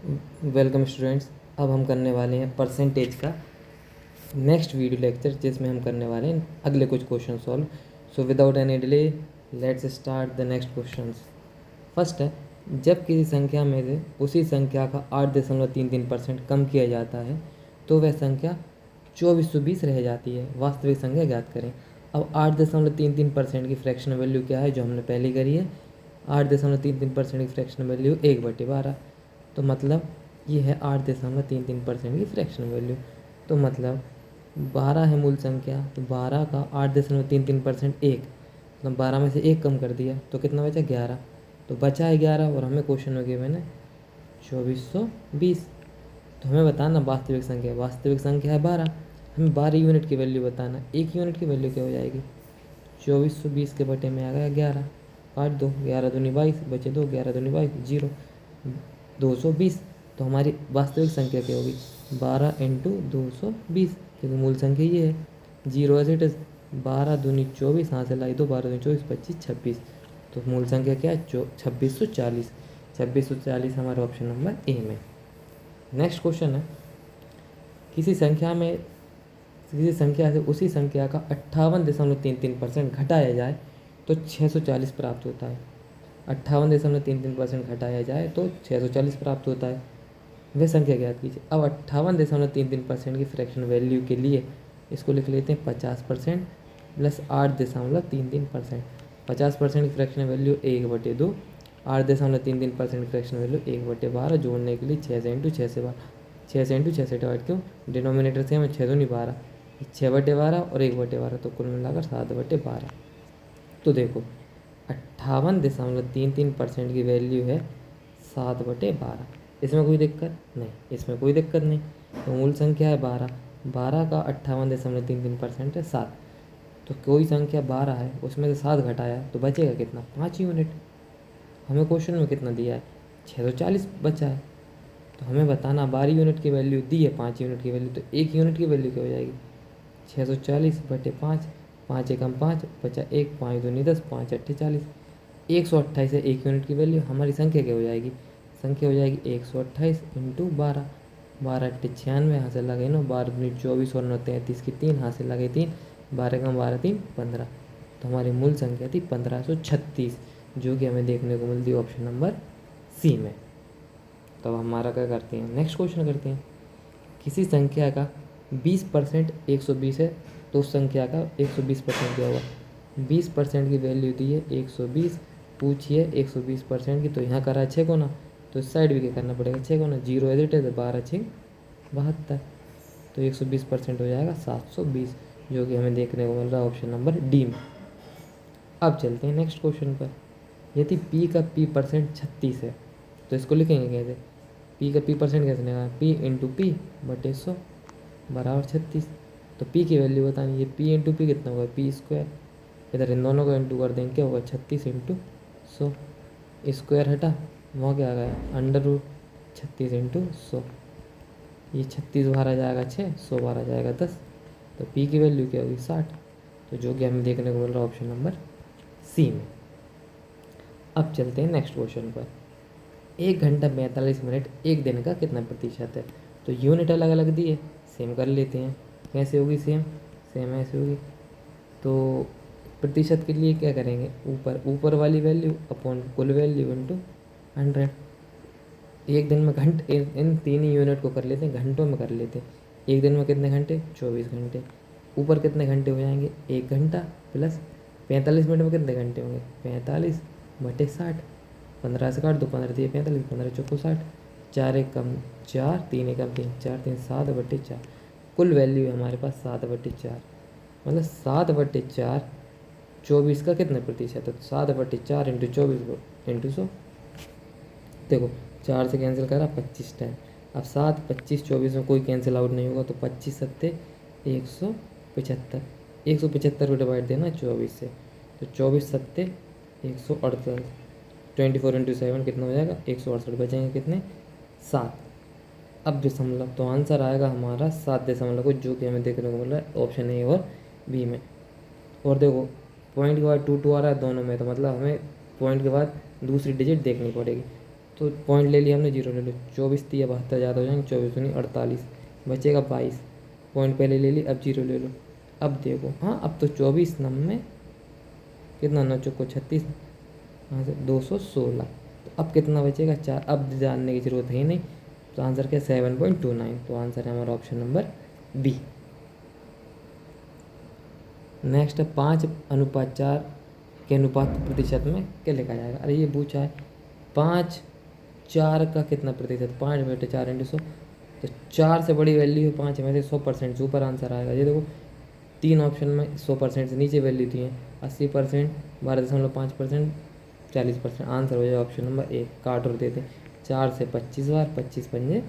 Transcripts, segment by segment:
Welcome students. अब हम करने वाले हैं परसेंटेज का नेक्स्ट वीडियो लेक्चर, जिसमें हम करने वाले हैं अगले कुछ question solve. So without any delay let's start the next questions. First है, जब किसी संख्या में से उसी संख्या का 8.33% कम किया जाता है तो वह संख्या 2420 रह जाती है। वास्तविक संख्या ज्ञात करें। अब 8.33% की फ्रैक्शन वैल्यू क्या है, जो हमने पहले करी है। 8.33% की फ्रैक्शन वैल्यू 1/12। तो मतलब ये है 8.33% की फ्रैक्शन वैल्यू। तो मतलब 12 है मूल संख्या, तो 12 का 8.33% 1, मतलब 12 में से 1 कम कर दिया तो कितना बचा, 11। तो बचा है 11 और हमें क्वेश्चन में गिवन है 2420। तो हमें बताना वास्तविक संख्या है 12, हमें 12 यूनिट की वैल्यू बताना। 1 यूनिट की वैल्यू क्या हो जाएगी, 2420 के बटे में आ गया 11, काट दो, 11 दूनी 22, बचे 2, 11 दूनी 22, 0, 220। तो हमारी वास्तविक संख्या क्या होगी, 12 इंटू 220, क्योंकि मूल संख्या ये है। 0 एज इट इज़, 12 दूनी 24, यहाँ से लाई दो, 12 दूनी 24, 25, 26। तो मूल संख्या क्या है, 2640। 2640 हमारा ऑप्शन नंबर ए में। नेक्स्ट क्वेश्चन है, किसी संख्या से उसी संख्या का 58.33% घटाया जाए तो 640 प्राप्त होता है। 58.33% घटाया जाए तो 640 प्राप्त होता है। वह संख्या ज्ञात कीजिए। अब 58.33% की फ्रैक्शन वैल्यू के लिए इसको लिख लेते हैं 50% प्लस 8.33%। 50% की फ्रैक्शन वैल्यू 1/2, 8.33% की फ्रैक्शन वैल्यू 1/12। जोड़ने के लिए 6 से इंटू 6 से 12, 6 से इंटू 6 से डिवाइड, क्यों, डिनोमिनेटर से हमें 6 दूनी 12, 6/12 और 1/12, तो कुल मिलाकर 7/12। तो देखो 58.33% की वैल्यू है 7/12। इसमें कोई दिक्कत नहीं, इसमें कोई दिक्कत नहीं। तो मूल संख्या है 12, 12 का 58.33% है 7। तो कोई संख्या 12 है, उसमें से 7 घटाया तो बचेगा कितना, 5 यूनिट। हमें क्वेश्चन में कितना दिया है, 640 बचा है। तो हमें बताना 12 यूनिट की वैल्यू दी है, 5 यूनिट की वैल्यू, तो 1 यूनिट की वैल्यू क्या हो जाएगी, 640/5, 5 एकम 5, बचा 1, 5 दूनी 10, 5 अट्ठे 40, 128 है 1 यूनिट की वैल्यू। हमारी संख्या क्या हो जाएगी, संख्या हो जाएगी 128 इंटू 12, 12 अट्ठे 96, यहाँ से लगे 9, 12 दूनी 24 और 9 33 की 3, यहाँ से लगे 3, 12 कम 12 3 15। तो हमारी मूल संख्या थी 1536, जो कि हमें देखने को मिलती है ऑप्शन नंबर सी में। तो अब हमारा क्या करते हैं, नेक्स्ट क्वेश्चन करते हैं। किसी संख्या का 20% 120 है, तो उस संख्या का 120% क्या होगा। 20% की वैल्यू दी है 120, पूछिए 120% की, तो यहाँ करा 6 गुना, तो इस साइड भी क्या करना पड़ेगा, 6 गुना। 0 एज इट है, 12 6 72, तो 120% हो जाएगा 720, जो कि हमें देखने को मिल रहा है ऑप्शन नंबर डी में। अब चलते हैं नेक्स्ट क्वेश्चन पर। यदि पी का पी परसेंट 36 है तो इसको लिखेंगे कैसे, पी का पी परसेंट कैसे निकालें, पी इंटू पी बटे 100 बराबर 36। तो पी की वैल्यू बतानी है, पी इंटू पी कितना होगा, पी स्क्वायर। इधर इन दोनों को इंटू कर देंगे, क्या होगा 36 इंटू 100, स्क्वायर हटा, वहाँ क्या आ गया अंडर रूट, 36 इंटू 100। ये 36 बाहर आ जाएगा 6, 100 बाहर आ जाएगा 10। तो पी की वैल्यू क्या होगी 60, तो जो कि हमें देखने को मिल रहा है ऑप्शन नंबर सी में। अब चलते हैं नेक्स्ट क्वेश्चन पर। 1 घंटा 45 मिनट एक दिन का कितना प्रतिशत है। तो यूनिट अलग अलग दिए, सेम कर लेते हैं। कैसे होगी सेम, सेम ऐसे होगी। तो प्रतिशत के लिए क्या करेंगे, ऊपर वाली वैल्यू अपॉन कुल वैल्यू इंटू 100। एक दिन में घंटे, इन तीन ही यूनिट को कर लेते हैं, घंटों में कर लेते हैं। एक दिन में कितने घंटे, 24 घंटे। ऊपर कितने घंटे हो जाएंगे, 1 घंटा प्लस 45 मिनट में कितने घंटे होंगे, 45/60। 15 से काट दो, 15 दिए 45, 15 चौको 60, 4 एकम 4, 3 एकम 3, 4 3 7/4। कुल वैल्यू है हमारे पास 7/4, मतलब 7/4 24 का कितने प्रतिशत है, तो 7/4 इंटू 24 इंटू 100। देखो 4 से कैंसिल करा 25 टाइम। अब 7 25 24 में कोई कैंसिल आउट नहीं होगा, तो 25 सत्ते 175, 175 को डिवाइड देना 24 से, तो 24 सत्ते 148, 24 इंटू 7 कितना हो जाएगा, 168, बचेंगे कितने 7। अब दशमलव, तो आंसर आएगा हमारा 7.कुछ, जो कि हमें देखने को मिल रहा है ऑप्शन ए और बी में। और देखो पॉइंट के बाद 2 2 आ रहा है दोनों में, तो मतलब हमें पॉइंट के बाद दूसरी डिजिट देखनी पड़ेगी। तो पॉइंट ले लिया हमने, जीरो ले लो, 24 3 72 ज़्यादा हो जाएंगे, 24 दूनी 48, बचेगा 22, पॉइंट पहले ले ली, अब जीरो ले लो। अब देखो, हाँ अब तो 24 नम में कितना, 9 चौको 36, यहाँ से 216, तो अब कितना बचेगा 4, अब जानने की ज़रूरत है ही नहीं, तो आंसर क्या 7.29, तो आंसर है हमारा ऑप्शन नंबर बी। नेक्स्ट है 5:4 के अनुपात प्रतिशत में क्या लिखा जाएगा। अरे ये पूछा है 5:4 का कितना प्रतिशत, 5/4 इंटू 100, तो 4 से बड़ी वैल्यू है 5 में से 100% से ऊपर आंसर आएगा। ये देखो 3 ऑप्शन में 100% से नीचे वैल्यू दी है, 80%, 12.5%, 40%, आंसर हो जाएगा ऑप्शन नंबर ए। काट और देते 4 से 25 बार, 25 पंजे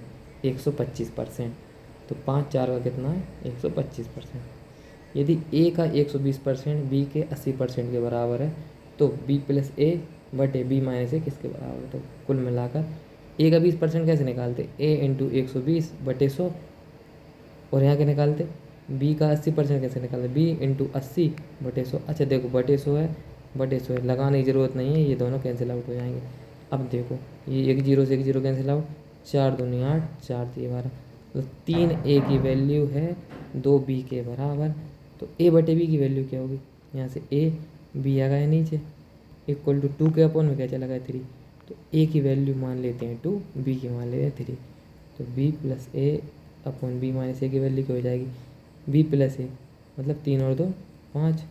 125%, तो 5/4 का कितना है 125%। यदि ए का 120% बी के 80% के बराबर है, तो बी प्लस ए बटे बी माइनस ए किसके बराबर है। तो कुल मिलाकर ए का 20% कैसे निकालते, ए इंटू 120 बटे 100, और यहाँ के निकालते बी का 80% कैसे निकालते, बी इंटू 80 बटे 100। अच्छा देखो बटे 100 है, बटे 100 है, लगाने की ज़रूरत नहीं है, ये दोनों कैंसिल आउट हो जाएंगे। अब देखो ये एक जीरो से एक जीरो कैंसिल आउट, 4 दूनी 8, 4 3 12, तो 3 ए की वैल्यू है 2 बी के बराबर, तो ए बटे बी की वैल्यू क्या होगी, यहाँ से ए बी आ गया नीचे, इक्वल टू 2 के अपॉन में क्या चला गया 3, तो ए की वैल्यू मान लेते हैं 2, बी की मान लेते हैं 3, तो बी प्लस ए अपॉन बी माइनस ए की वैल्यू क्या हो जाएगी, बी प्लस ए मतलब 3 और 2 5,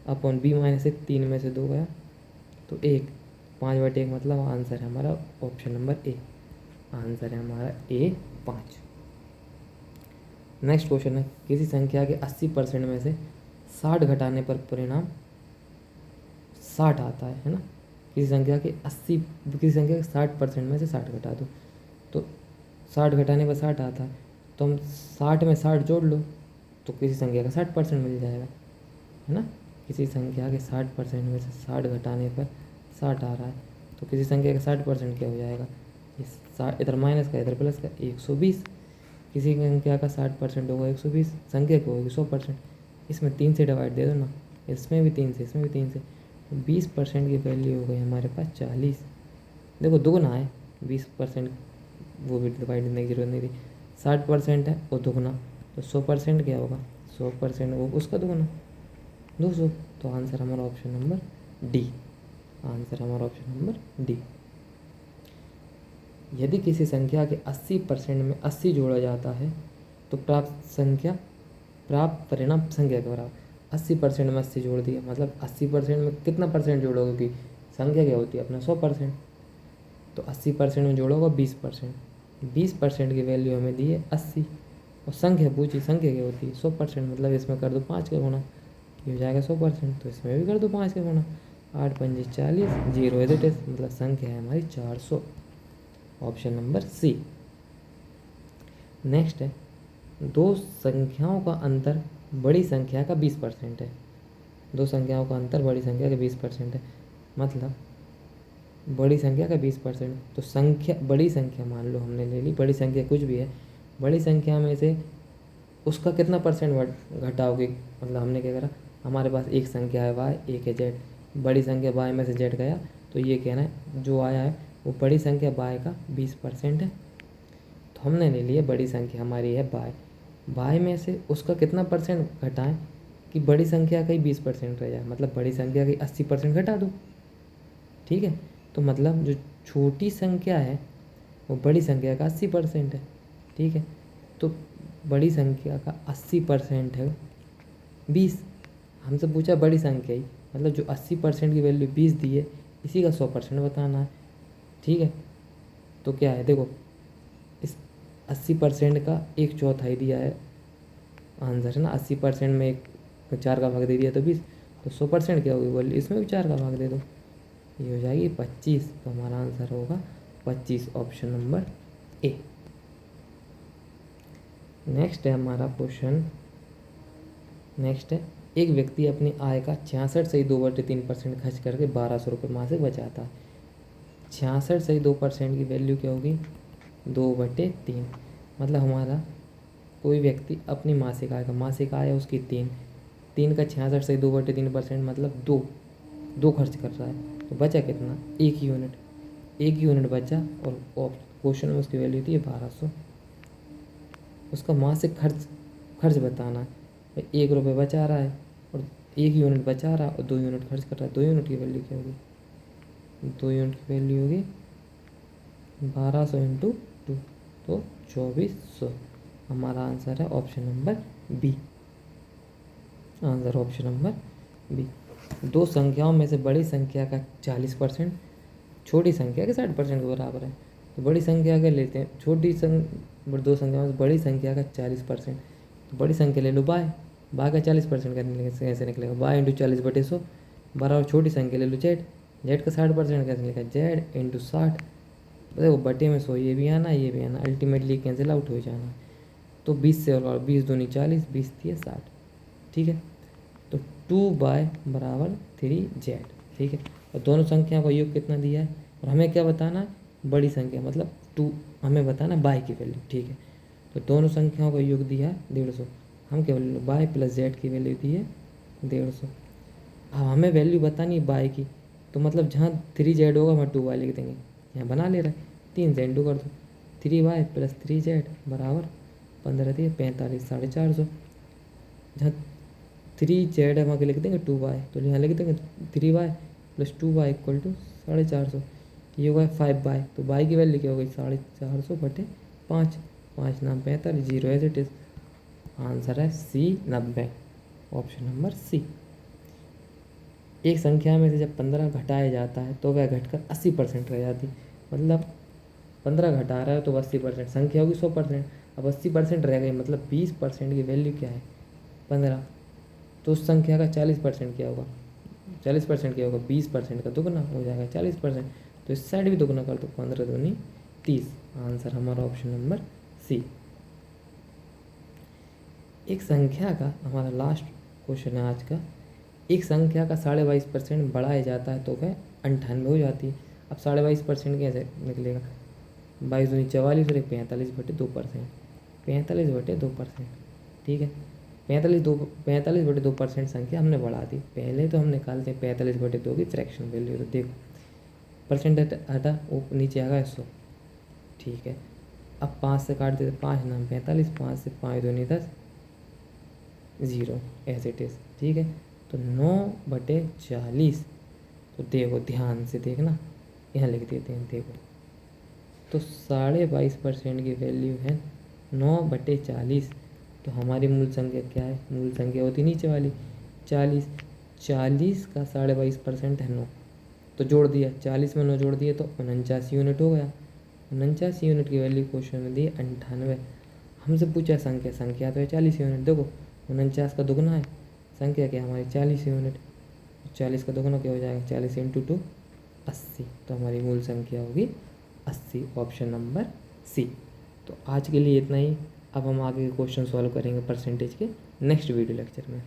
अपॉन बी माइनस ए 3 में से 2 गया तो 1, 5/1 मतलब आंसर है हमारा ऑप्शन नंबर ए, आंसर है हमारा ए 5। नेक्स्ट क्वेश्चन है, किसी संख्या के 80% में से 60 घटाने पर परिणाम 60 आता है ना। किसी संख्या के 60% में से 60 घटा दो, तो 60 घटाने पर 60 आता है, तो हम 60 में 60 जोड़ लो, तो किसी संख्या का 60% मिल जाएगा, है ना। किसी संख्या के 60% में से 60 घटाने पर 60 आ रहा है, तो किसी संख्या का 60% क्या हो जाएगा, इधर माइनस का इधर प्लस का 120, किसी संख्या का 60% होगा 120, संख्या की होगी 100%, इसमें 3 से डिवाइड दे दो ना, इसमें भी 3 से, इसमें भी 3 से, तो 20% की वैल्यू हो गई हमारे पास 40। देखो दुगुना है 20%, वो भी डिवाइड देने की जरूरत नहीं थी, 60% है वो दुगुना, तो 100% क्या होगा, 100% वो उसका दुगुना 200, तो आंसर हमारा ऑप्शन नंबर डी, आंसर हमारा ऑप्शन नंबर डी। यदि किसी संख्या के 80% में 80 जोड़ा जाता है तो प्राप्त परिणाम संख्या के बराबर। 80% में 80 जोड़ दिया, मतलब 80% में कितना परसेंट जोड़ोगे, कि संख्या क्या होती है अपना 100%, तो 80% में जोड़ोगे 20%, 20% की वैल्यू हमें दी है 80, और संख्या पूछी, संख्या क्या होती है 100%, मतलब इसमें कर दो 5 का गुणा, ये हो जाएगा 100%, तो इसमें भी कर दो 5 का गुणा, 8 पंजे 40, जीरो है तो मतलब संख्या है हमारी 400, ऑप्शन नंबर सी। नेक्स्ट है, दो संख्याओं का अंतर बड़ी संख्या का 20% है, दो संख्याओं का अंतर बड़ी संख्या का 20% है, मतलब बड़ी संख्या का 20%, तो संख्या बड़ी संख्या मान लो हमने ले ली, बड़ी संख्या कुछ भी है, बड़ी संख्या में से उसका कितना परसेंट घटाओगे, मतलब हमने क्या करा, हमारे पास एक संख्या है वाई, एक है जेड, बड़ी संख्या वाई में से जेड गया, तो ये कहना है जो आया है वो बड़ी संख्या वाई का 20% है, तो हमने ले लिया बड़ी संख्या हमारी है वाई, वाई में से उसका कितना परसेंट घटाएं कि बड़ी संख्या का ही 20% रह जाए, मतलब बड़ी संख्या की 80% घटा दो, ठीक है। तो मतलब जो छोटी संख्या है वो बड़ी संख्या का 80% है, ठीक है। तो बड़ी संख्या का 80% है 20, हमसे पूछा बड़ी संख्या ही, मतलब जो 80% की वैल्यू 20 दी है इसी का 100% बताना है, ठीक है। तो क्या है देखो, इस 80% का 1/4 दिया है आंसर, है ना, 80% में 4 का भाग दे दिया तो 20, तो 100% क्या होगी वैल्यू, इसमें भी 4 का भाग दे दो, ये हो जाएगी 25, तो हमारा आंसर होगा 25, ऑप्शन नंबर ए। नेक्स्ट है हमारा क्वेश्चन, नेक्स्ट है, एक व्यक्ति अपनी आय का 66 सही 2/3% खर्च करके 1200 रुपये मासिक बचाता है। 66 सही 2% की वैल्यू क्या होगी 2/3, मतलब हमारा कोई व्यक्ति अपनी मासिक आय है उसकी 3 का 66 सही 2/3% मतलब 2 खर्च कर रहा है, तो बचा कितना 1 यूनिट, एक यूनिट बचा और क्वेश्चन में उसकी वैल्यू थी 1200। उसका मासिक खर्च बताना है। भाई 1 रुपये बचा रहा है और 1 यूनिट बचा रहा है और 2 यूनिट खर्च कर रहा है। 2 यूनिट की वैल्यू क्या होगी? 2 यूनिट की वैल्यू होगी 1200 इंटू 2, तो 2400। हमारा आंसर है option number B. Answer option number B. दो संख्याओं में से बड़ी संख्या का 40% छोटी संख्या के 60% के बराबर है। तो बड़ी संख्या का लेते हैं, दो संख्याओं में से बड़ी संख्या का 40%। तो बड़ी संख्या ले लो बाय का 40% कैसे निकलेगा? बाय इंटू 40/100 बराबर छोटी संख्या ले लो जेड का 60% कैसे निकलेगा? Z into 60। देखो बटे में 100, ये भी आना ये भी आना, अल्टीमेटली कैंसिल आउट हो जाना। तो 20 से और 20 दूनी 40, 20 थी 60। ठीक है, तो 2 बराबर 3z। ठीक है, और दोनों संख्याओं का योग कितना दिया है और हमें क्या बताना है? बड़ी संख्या मतलब 2 हमें बताना बाय की वैल्यू। ठीक है, तो दोनों संख्याओं का योग दिया है 150। हम क्या वैल्यू बाय प्लस जेड की वैल्यू दी है 150। अब हमें वैल्यू बतानी है बाय की, तो मतलब जहाँ 3z होगा वहाँ 2y लिख देंगे। यहाँ बना ले रहा है 3 से इंटू कर दो, 3y प्लस 3z बराबर 15 दिए 45 450। जहाँ 3z है वहाँ के लिख देंगे 2y, तो यहाँ लिख देंगे 3y plus 2y equal to 450। ये होगा 5y, तो y की वैल्यू क्या हो गई? 450/5। 5 नाम 45, 0 एज इट इज़। आंसर है सी 90, ऑप्शन नंबर सी। एक संख्या में से जब 15 घटाया जाता है तो वह घटकर 80% रह जाती। मतलब 15 घटा रहा है तो 80%, संख्या होगी 100%। अब 80% रह गई, मतलब 20% की वैल्यू क्या है? 15। तो उस संख्या का 40% क्या होगा? 40% क्या होगा? 20% का दुगना हो जाएगा 40%। तो इस साइड भी दुगना कर दो, 15 दूनी 30। आंसर हमारा ऑप्शन नंबर सी। एक संख्या का, हमारा लास्ट क्वेश्चन है आज का, एक संख्या का 22.5% बढ़ाया जाता है तो वह 98 हो जाती है। अब 22.5% कैसे निकलेगा? 22 दूनी 44 और 45/2%। 45/2%। ठीक है, 45/2% संख्या हमने बढ़ा दी। पहले तो हम निकालते हैं 45/2 की फ्रैक्शन वैल्यू। तो देखो परसेंट हटा, वो नीचे आ गया 100। ठीक है, अब 5 से काट देते, 5 नाम 45, 5 से 5 दूनी 10, 0 एज इट इज़। ठीक है, तो 9/40। तो देखो ध्यान से देखना, यहाँ लिख देते हैं। देखो तो 22.5% की वैल्यू है 9/40। तो हमारी मूल संख्या क्या है? मूल संख्या होती नीचे वाली 40। 40 का 22.5% है 9, तो जोड़ दिया 40 में 9 जोड़ दिए तो 49 यूनिट हो गया। 49 यूनिट की वैल्यू क्वेश्चन में दी 98। हमसे पूछा संख्या तो है 40 यूनिट। देखो 49 का दुगना है, संख्या क्या है हमारी? 40 यूनिट। 40 का दुगना क्या हो जाएगा? 40 इंटू 2 80। तो हमारी मूल संख्या होगी 80, ऑप्शन नंबर सी। तो आज के लिए इतना ही। अब हम आगे के क्वेश्चन सॉल्व करेंगे परसेंटेज के नेक्स्ट वीडियो लेक्चर में।